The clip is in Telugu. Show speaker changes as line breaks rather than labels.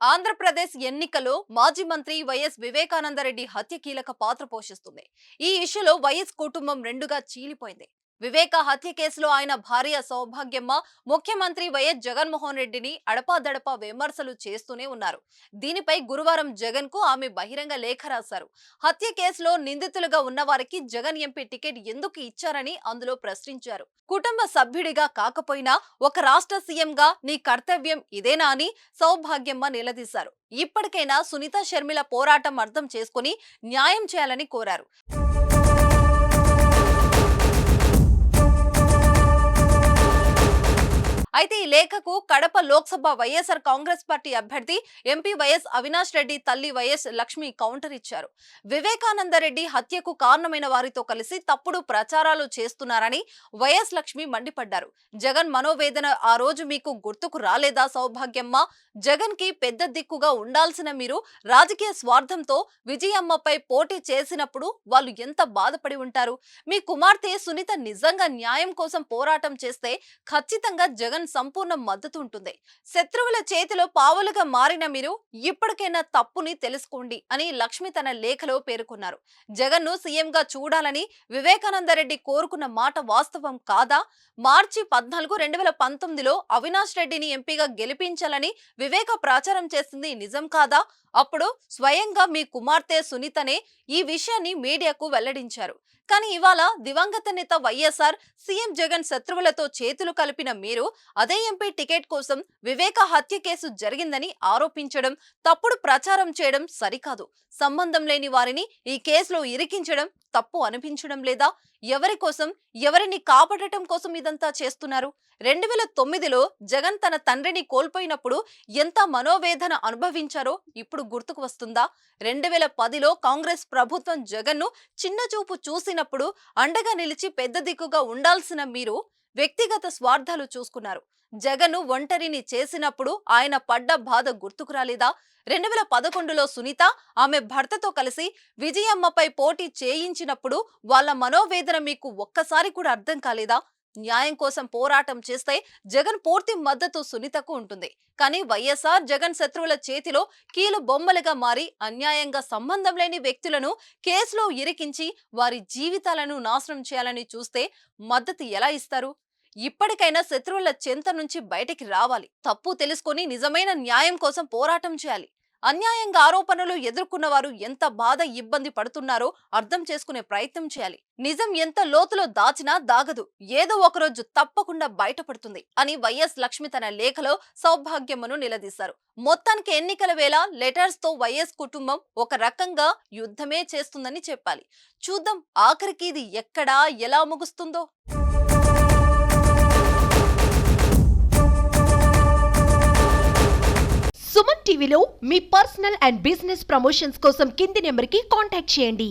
ఆంధ్రప్రదేశ్ ఎన్నికలో మాజీ మంత్రి వైఎస్ వివేకానందరెడ్డి హత్య కీలక పాత్ర పోషిస్తుంది. ఈ ఇష్యూలో వైఎస్ కుటుంబం రెండుగా చీలిపోయింది. వివేక హత్య కేసులో ఆయన భార్య సౌభాగ్యమ్మ ముఖ్యమంత్రి వైఎస్ జగన్మోహన్ రెడ్డిని అడపాదడపా విమర్శలు చేస్తూనే ఉన్నారు. దీనిపై గురువారం జగన్ కు ఆమె బహిరంగ లేఖ రాశారు. హత్య కేసులో నిందితులుగా ఉన్న వారికి జగన్ ఎంపీ టికెట్ ఎందుకు ఇచ్చారని అందులో ప్రశ్నించారు. కుటుంబ సభ్యుడిగా కాకపోయినా ఒక రాష్ట్ర సీఎంగా నీ కర్తవ్యం ఇదేనా అని సౌభాగ్యమ్మ నిలదీశారు. ఇప్పటికైనా సునీత షర్మిల పోరాటం అర్థం చేసుకుని న్యాయం చేయాలని కోరారు. అయితే ఈ లేఖకు కడప లోక్సభ వైఎస్ఆర్ కాంగ్రెస్ పార్టీ అభ్యర్థి ఎంపీ వైఎస్ అవినాష్ రెడ్డి తల్లి వైఎస్ లక్ష్మి కౌంటర్ ఇచ్చారు. వివేకానందరెడ్డి హత్యకు కారణమైన వారితో కలిసి తప్పుడు ప్రచారాలు చేస్తున్నారని వైఎస్ లక్ష్మి మండిపడ్డారు. జగన్ మనోవేదన ఆ రోజు మీకు గుర్తుకు రాలేదా సౌభాగ్యమ్మ? జగన్ కి పెద్ద దిక్కుగా ఉండాల్సిన మీరు రాజకీయ స్వార్థంతో విజయమ్మపై పోటీ చేసినప్పుడు వాళ్ళు ఎంత బాధపడి ఉంటారు? మీ కుమార్తె సునీత నిజంగా న్యాయం కోసం పోరాటం చేస్తే ఖచ్చితంగా జగన్ సంపూర్ణ మద్దతు ఉంటుంది. శత్రువుల చేతిలో పావులుగా మారిన మీరు ఇప్పటికైనా తప్పుని తెలుసుకోండి అని లక్ష్మి తన లేఖలో పేర్కొన్నారు. జగన్ ను సీఎంగా చూడాలని వివేకానందరెడ్డి కోరుకున్న మాట వాస్తవం కాదా? మార్చి 14, 2019లో అవినాష్ రెడ్డిని ఎంపీగా గెలిపించాలని వివేక ప్రచారం చేసింది నిజం కాదా? అప్పుడు స్వయంగా మీ కుమార్తె సునీతనే ఈ విషయాన్ని మీడియాకు వెల్లడించారు. కానీ ఇవాళ దివంగత నేత వైఎస్ఆర్, సీఎం జగన్ శత్రువులతో చేతులు కలిపిన మీరు అదే ఎంపీ టికెట్ కోసం వివేక హత్య కేసు జరిగిందని ఆరోపించడం, తప్పుడు ప్రచారం చేయడం సరికాదు. సంబంధం లేని వారిని ఈ కేసులో ఇరికించడం తప్పు అనిపించడం లేదా? ఎవరి కోసం, ఎవరిని కాపాడటం కోసం ఇదంతా చేస్తున్నారు? 2009లో జగన్ తన తండ్రిని కోల్పోయినప్పుడు ఎంత మనోవేదన అనుభవించారో ఇప్పుడు గుర్తుకు వస్తుందా? 2010లో కాంగ్రెస్ ప్రభుత్వం జగన్ ను చిన్న చూపు చూసినప్పుడు అండగా నిలిచి పెద్ద దిక్కుగా ఉండాల్సిన మీరు వ్యక్తిగత స్వార్థాలు చూసుకున్నారు. జగన్ ను ఒంటరిని చేసినప్పుడు ఆయన పడ్డ బాధ గుర్తుకు రాలేదా? 2011లో సునీత ఆమె భర్తతో కలిసి విజయమ్మపై పోటీ చేయించినప్పుడు వాళ్ళ మనోవేదన మీకు ఒక్కసారి కూడా అర్థం కాలేదా? న్యాయం కోసం పోరాటం చేస్తే జగన్ పూర్తి మద్దతు సునీతకు ఉంటుంది. కానీ వైఎస్ఆర్, జగన్ శత్రువుల చేతిలో కీలు బొమ్మలుగా మారి అన్యాయంగా సంబంధం లేని వ్యక్తులను కేసులో ఇరికించి వారి జీవితాలను నాశనం చేయాలని చూస్తే మద్దతు ఎలా ఇస్తారు? ఇప్పటికైనా శత్రువుల చెంత నుంచి బయటికి రావాలి. తప్పు తెలుసుకొని నిజమైన న్యాయం కోసం పోరాటం చేయాలి. అన్యాయంగా ఆరోపణలు ఎదుర్కొన్న వారు ఎంత బాధ, ఇబ్బంది పడుతున్నారో అర్థం చేసుకునే ప్రయత్నం చేయాలి. నిజం ఎంత లోతులో దాచినా దాగదు, ఏదో ఒకరోజు తప్పకుండా బయటపడుతుంది అని వైఎస్ లక్ష్మి తన లేఖలో సౌభాగ్యమ్మను నిలదీశారు. మొత్తానికి ఎన్నికల వేళ లెటర్స్ తో వైఎస్ కుటుంబం ఒక రకంగా యుద్ధమే చేస్తుందని చెప్పాలి. చూద్దాం ఆఖరికి ఇది ఎక్కడా ఎలా ముగుస్తుందో.
సుమన్ టీవీలో మీ పర్సనల్ అండ్ బిజినెస్ ప్రమోషన్స్ కోసం కింది నెంబర్కి కాంటాక్ట్ చేయండి.